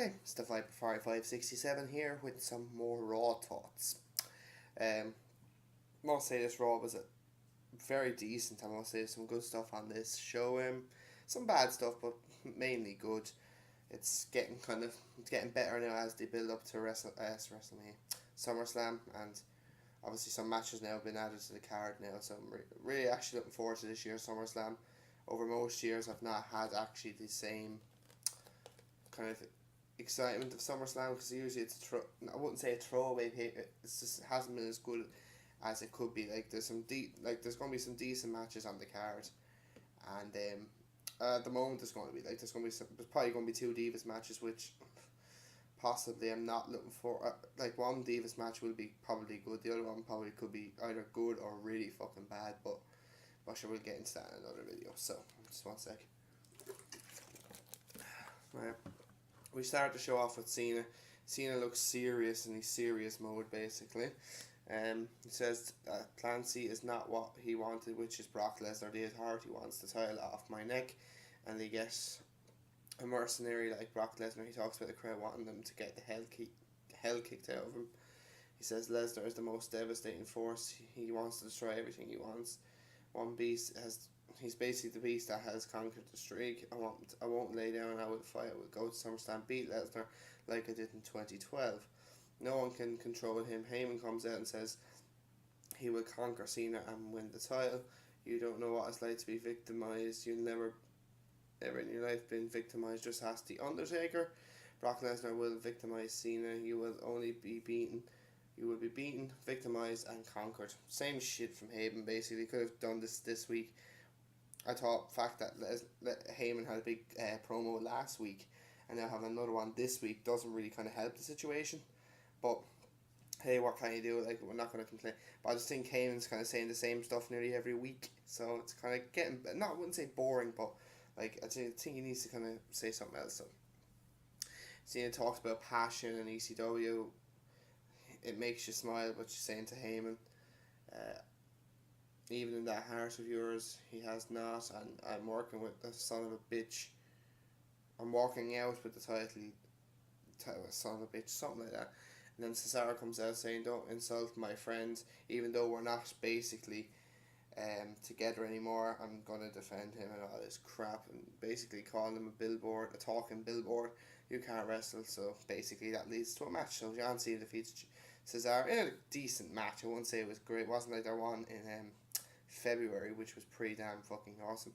Okay, it's the Viper 5567 here with some more Raw thoughts. Um, I must say this Raw was a very decent. I must say some good stuff on this show. Some bad stuff, but mainly good. It's getting better now as they build up to WrestleMania, SummerSlam, and obviously some matches now have been added to the card now. So I'm really actually looking forward to this year's SummerSlam. Over most years, I've not had actually the same kind of excitement of SummerSlam because usually I wouldn't say a throwaway pay. It just hasn't been as good as it could be. Like there's going to be some decent matches on the card, and at the moment there's probably going to be two Divas matches which possibly I'm not looking for. Like one Divas match will be probably good. The other one probably could be either good or really fucking bad. But sure, we'll get into that in another video. So just one sec. Right. We start the show off with Cena. Cena looks serious in his serious mode, basically. He says Clancy is not what he wanted, which is Brock Lesnar. The Authority wants the title off my neck, and they get a mercenary like Brock Lesnar. He talks about the crowd wanting them to get the hell kicked out of him. He says Lesnar is the most devastating force. He wants to destroy everything he wants. He's basically the beast that has conquered the streak. I won't lay down. I will fight. I will go to SummerSlam, beat Lesnar like I did in 2012. No one can control him. Heyman comes out and says he will conquer Cena and win the title. You don't know what it's like to be victimized. You've never ever in your life been victimized. Just ask the Undertaker. Brock Lesnar will victimize Cena. You will be beaten, victimized, and conquered. Same shit from Heyman. Basically, could have done this week. I thought the fact that Heyman had a big promo last week and now having another one this week doesn't really kind of help the situation. But hey, what can you do? Like, we're not going to complain. But I just think Heyman's kind of saying the same stuff nearly every week. So it's kind of getting, I wouldn't say boring, but like I think he needs to kind of say something else. So Cena talks about passion and ECW. It makes you smile what you're saying to Heyman. Even in that heart of yours, he has not, and I'm working with the son of a bitch. I'm walking out with the title, son of a bitch, something like that. And then Cesaro comes out saying, don't insult my friends, even though we're not basically together anymore, I'm going to defend him and all this crap, and basically calling him a talking billboard. You can't wrestle, so basically that leads to a match. So John Cena defeats Cesaro in a decent match. I wouldn't say it was great. It wasn't like their one in February, which was pretty damn fucking awesome.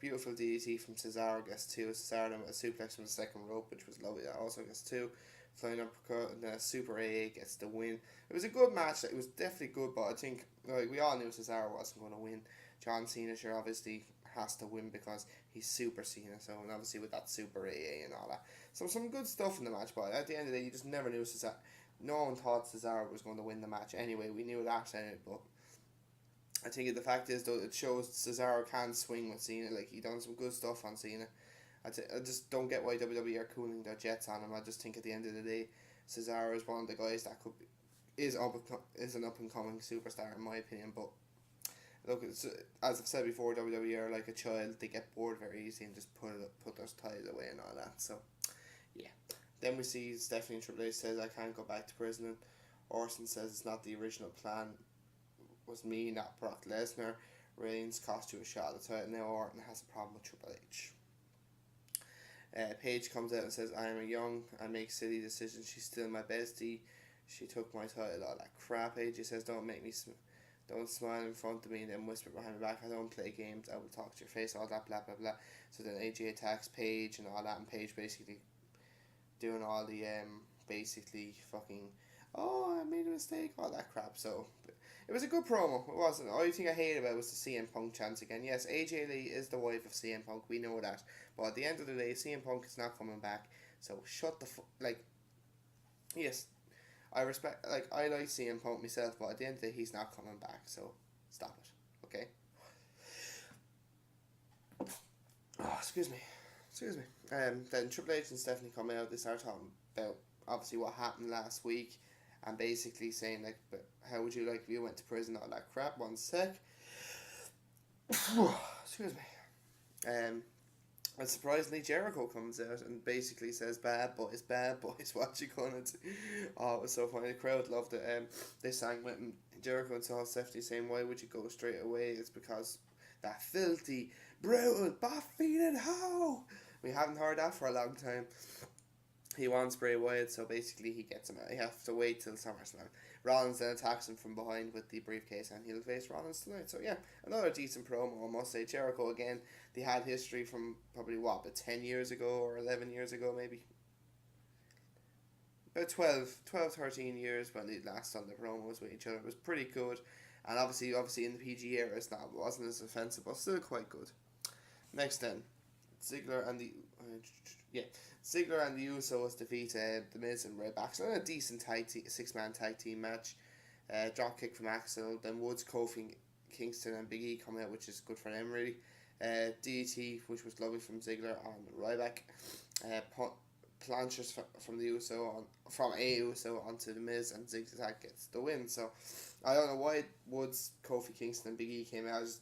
Beautiful DDT from Cesaro gets two. Cesaro then with a suplex from the second rope, which was lovely. That also gets two. Flying uppercut, and then a Super AA gets the win. It was a good match. It was definitely good, but I think we all knew Cesaro wasn't going to win. John Cena sure obviously has to win because he's Super Cena. So, and obviously with that Super AA and all that. So some good stuff in the match, but at the end of the day, you just never knew Cesaro. No one thought Cesaro was going to win the match anyway. We knew that, but I think the fact is, though, it shows Cesaro can swing with Cena. Like, he done some good stuff on Cena. I just don't get why WWE are cooling their jets on him. I just think at the end of the day, Cesaro is one of the guys that is an up and coming superstar in my opinion. But look, as I've said before, WWE are like a child. They get bored very easy and just put their title away and all that. So yeah. Then we see Stephanie Triple H says, I can't go back to prison. And Orson says it's not the original plan. It was me, not Brock Lesnar. Reigns cost you a shot at the title. Now Orton has a problem with Triple H. Paige comes out and says, I am young, I make silly decisions, she's still my bestie, she took my title, all that crap. AJ says, don't smile in front of me and then whisper behind my back, I don't play games, I will talk to your face, all that blah blah blah. So then AJ attacks Paige and all that, and Paige basically doing all the basically fucking, oh, I made a mistake, all that crap. So it was a good promo. It wasn't. The only thing I hated about was the CM Punk chance again. Yes, AJ Lee is the wife of CM Punk. We know that. But at the end of the day, CM Punk is not coming back. So shut the yes, I like CM Punk myself, but at the end of the day, he's not coming back. So stop it, okay? Oh, excuse me. Then Triple H and Stephanie come out. They start talking about obviously what happened last week, and basically saying like, but how would you like if you went to prison, all that crap. One sec. Excuse me. And surprisingly, Jericho comes out and basically says, bad boys, what you gonna do?" Oh, it was so funny. The crowd loved it. They sang with him. Jericho and Saul Stephanie saying, "Why would you go straight away?" It's because that filthy, brutal, buff-feeding hoe. We haven't heard that for a long time. He wants Bray Wyatt, so basically he gets him out. He has to wait till SummerSlam. Rollins then attacks him from behind with the briefcase, and he'll face Rollins tonight. So yeah, another decent promo, I must say. Jericho again, they had history from probably what, but 10 years ago or 11 years ago maybe? About 13 years when they last done the promos with each other. It was pretty good. And obviously in the PG era, it wasn't as offensive, but still quite good. Next then, Ziggler and the yeah, Ziggler and the Usos defeat the Miz and Ryback. So a decent six-man tag team match. Drop kick from Axel. Then Woods, Kofi, Kingston, and Big E come out, which is good for them really. DDT, which was lovely from Ziggler on Ryback. Planches from the from a Uso onto the Miz, and Zigzag gets the win. So I don't know why Woods, Kofi, Kingston, and Big E came out. I just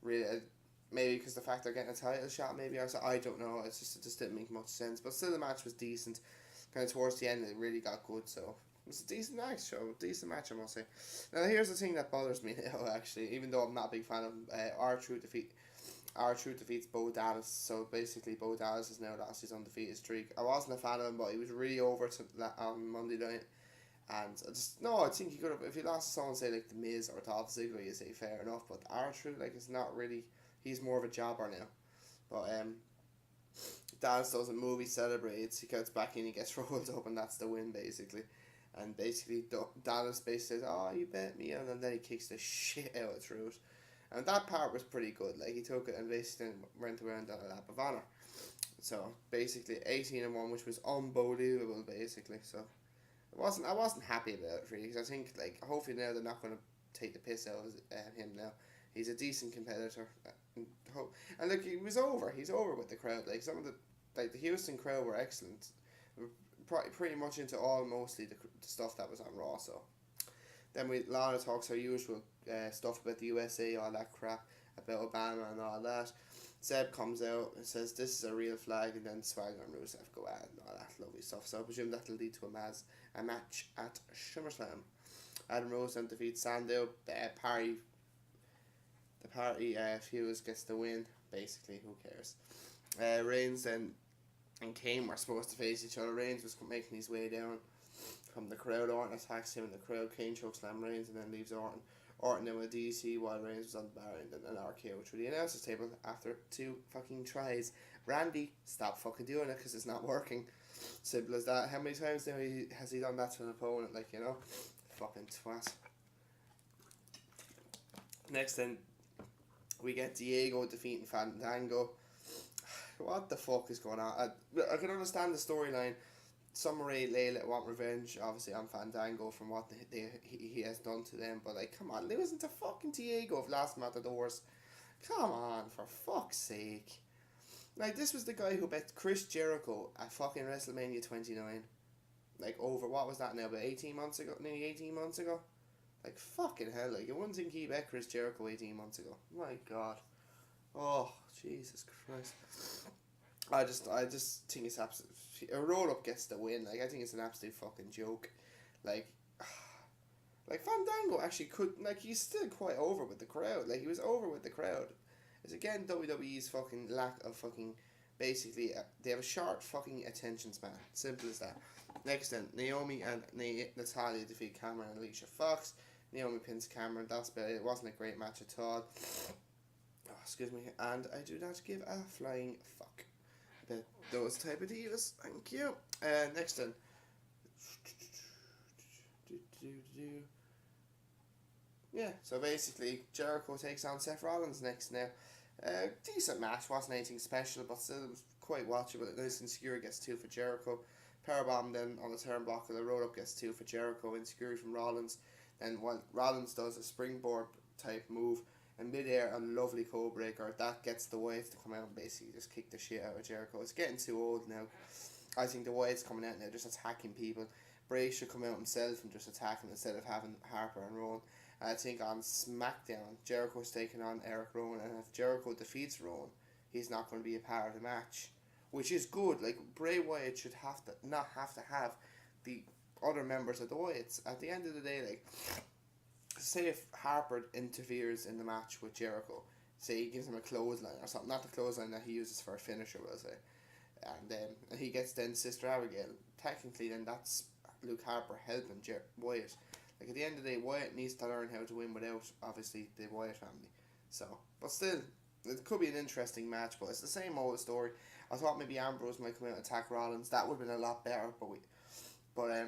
really. Maybe because the fact they're getting a title shot, maybe, or so, I don't know. It just didn't make much sense. But still, the match was decent. Kind of towards the end, it really got good. So it was a decent match. Decent match, I must say. Now, here's the thing that bothers me now. Actually, even though I'm not a big fan of R-Truth defeats Bo Dallas. So basically, Bo Dallas is now lost his undefeated streak. I wasn't a fan of him, but he was really over on Monday night. And I think he could have, if he lost to someone, say like The Miz or Dolph Ziggler, you say fair enough. But R-Truth, like, it's not really. He's more of a jobber now. But Dallas doesn't move, he celebrates, he gets back in, he gets rolled up, and that's the win basically. And basically Dallas basically says, "Oh, you bet me," and then he kicks the shit out of Truth. And that part was pretty good. Like, he took it and basically went around on a lap of honor. So basically 18-1, which was unbelievable basically. So I wasn't happy about it really, because I think, like, hopefully now they're not going to take the piss out of him now. He's a decent competitor. And look, he's over with the crowd. Like, some of the Houston crowd were excellent. Pretty much into mostly the stuff that was on Raw. So then Lana talks her usual stuff about the USA, all that crap about Obama and all that. Zeb comes out and says this is a real flag, and then Swagger and Rusev go at and all that lovely stuff. So I presume that'll lead to a match at SummerSlam. Adam Rose then defeats Sandow. The party Fuse gets the win. Basically, who cares? Reigns and Kane were supposed to face each other. Reigns was making his way down from the crowd. Orton attacks him in the crowd. Kane chokeslam Reigns and then leaves Orton. Orton then with DC while Reigns was on the bar, and then an RKO through the announcers table after 2 fucking tries. Randy, stop fucking doing it because it's not working. Simple as that. How many times now has he done that to an opponent? Like, you know, fucking twat. Next then, we get Diego defeating Fandango. What the fuck is going on? I can understand the storyline. Summer Rae Layla want revenge, obviously, on Fandango from what he has done to them. But, like, come on, losing to fucking Diego of Last Matadors. Come on, for fuck's sake. Like, this was the guy who bet Chris Jericho at fucking WrestleMania 29. Like, over, what was that now, about 18 months ago? Nearly 18 months ago? Like, fucking hell, like, you wouldn't think he bet Chris Jericho 18 months ago. My God. Oh, Jesus Christ. I just think it's absolute. A roll up gets the win. Like, I think it's an absolute fucking joke. Like Fandango actually could, like, he's still quite over with the crowd. Like, he was over with the crowd. It's again WWE's fucking lack of fucking. Basically, they have a short fucking attention span. Simple as that. Next then, Naomi and Natalia defeat Cameron and Alicia Fox. Naomi pins Cameron. That's about it. It wasn't a great match at all. Oh, excuse me. And I do not give a flying fuck about those type of deals. Thank you. Next then. Yeah, so basically Jericho takes on Seth Rollins next now. Decent match, wasn't anything special, but still it was quite watchable. Nice Insecure gets 2 for Jericho. Powerbomb then on the turnbuckle, the roll up gets 2 for Jericho. Insecure from Rollins. Then while Rollins does a springboard type move in midair, a lovely code breaker, that gets the Wyatts to come out and basically just kick the shit out of Jericho. It's getting too old now. I think the Wyatts coming out now just attacking people. Bray should come out himself and just attack him instead of having Harper and Rowan. I think on SmackDown, Jericho's taking on Eric Rowan, and if Jericho defeats Rowan, he's not going to be a part of the match, which is good. Like, Bray Wyatt should not have to have the other members of the Wyatts. At the end of the day, like, say if Harper interferes in the match with Jericho, say he gives him a clothesline or something, not the clothesline that he uses for a finisher, we'll say, and then he gets then Sister Abigail, technically then that's Luke Harper helping Wyatt. Like, at the end of the day, Wyatt needs to learn how to win without, obviously, the Wyatt family. So, but still, it could be an interesting match, but it's the same old story. I thought maybe Ambrose might come out and attack Rollins. That would have been a lot better, but it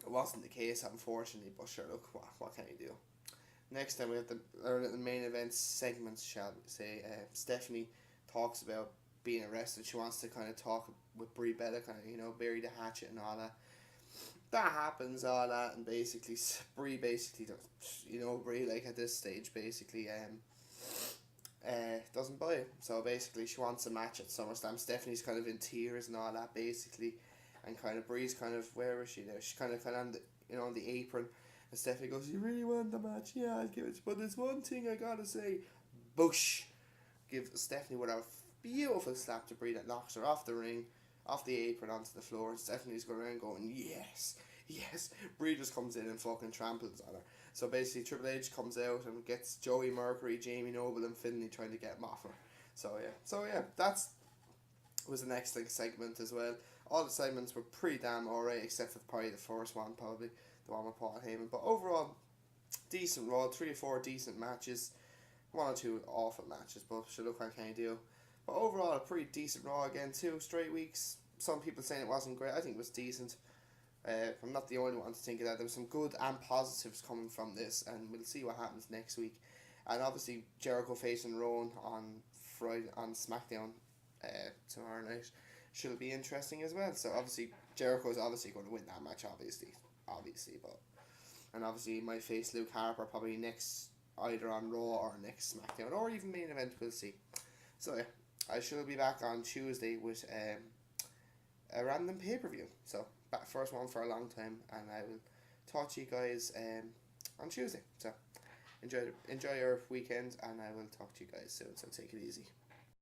wasn't the case, unfortunately. But sure, look, what can you do? Next time we have the main event segments, shall we say? Stephanie talks about being arrested. She wants to kind of talk with Brie Bella, kind of, bury the hatchet and all that. That happens, all that, and basically Brie Brie, like, at this stage basically doesn't buy it. So basically she wants a match at SummerSlam. Stephanie's kind of in tears and all that basically, and kind of Brie's kind of, where is she now? She's kind of on the on the apron, and Stephanie goes, "You really want the match? Yeah, I'll give it. But there's one thing I gotta say." Bush give Stephanie with a beautiful slap to Brie that knocks her off the ring, off the apron onto the floor, and Stephanie's going around going, yes, yes. Brie just comes in and fucking tramples on her. So basically Triple H comes out and gets Joey Mercury, Jamie Noble and Finlay trying to get him off her. So yeah, that's was an excellent segment as well. All the segments were pretty damn alright, except for probably the first one, probably the one with Paul Heyman. But overall, decent Raw, 3 or 4 decent matches, 1 or 2 awful matches, but sure, look, what can you do? But overall, a pretty decent Raw again, 2 straight weeks. Some people saying it wasn't great. I think it was decent. I'm not the only one to think of that. There was some good and positives coming from this, and we'll see what happens next week. And obviously, Jericho facing Rowan on Friday on SmackDown tomorrow night should be interesting as well. So obviously, Jericho's obviously going to win that match, obviously, but and obviously he might face Luke Harper probably next, either on Raw or next SmackDown, or even main event. We'll see. So yeah, I shall be back on Tuesday with a random pay-per-view. So first one for a long time, and I will talk to you guys on Tuesday. So enjoy your weekend, and I will talk to you guys soon. So take it easy.